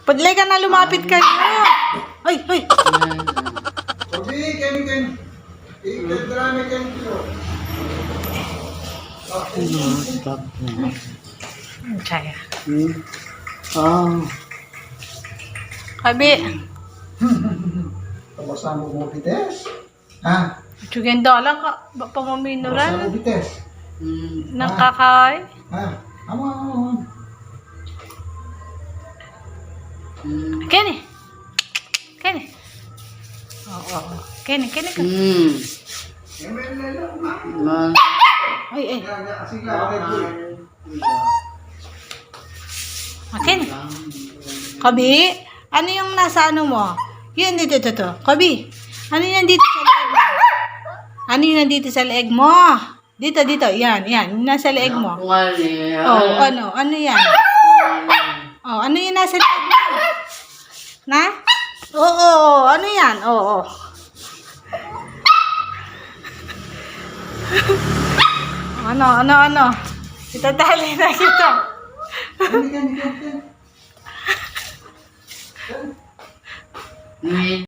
Padlay ka na, lumapit kayo. Ay, ay. Okay, Ken. Drama Ken. Stop na. Kaya. Kabi. Kamusta mo bites? Ha? Tugenda lang ka. Ba Kamusta mo pamaminuran? bites? Nakakay. Ha? Amo. Kenny. Kenny. Oo. Kenny ka. Ay, ay. Kenny. Kabi, ano yung nasa ano mo? Yan, dito. Kabi, ano yung nandito sa leeg mo? Ano yung nandito sa leeg mo? Dito. Yan. Nasa leeg mo. Oh, ano yan? Oh, ano yung nasa leeg mo? Na? Oo, ano yan? Oo. Ano? Itatali na kita. Ken.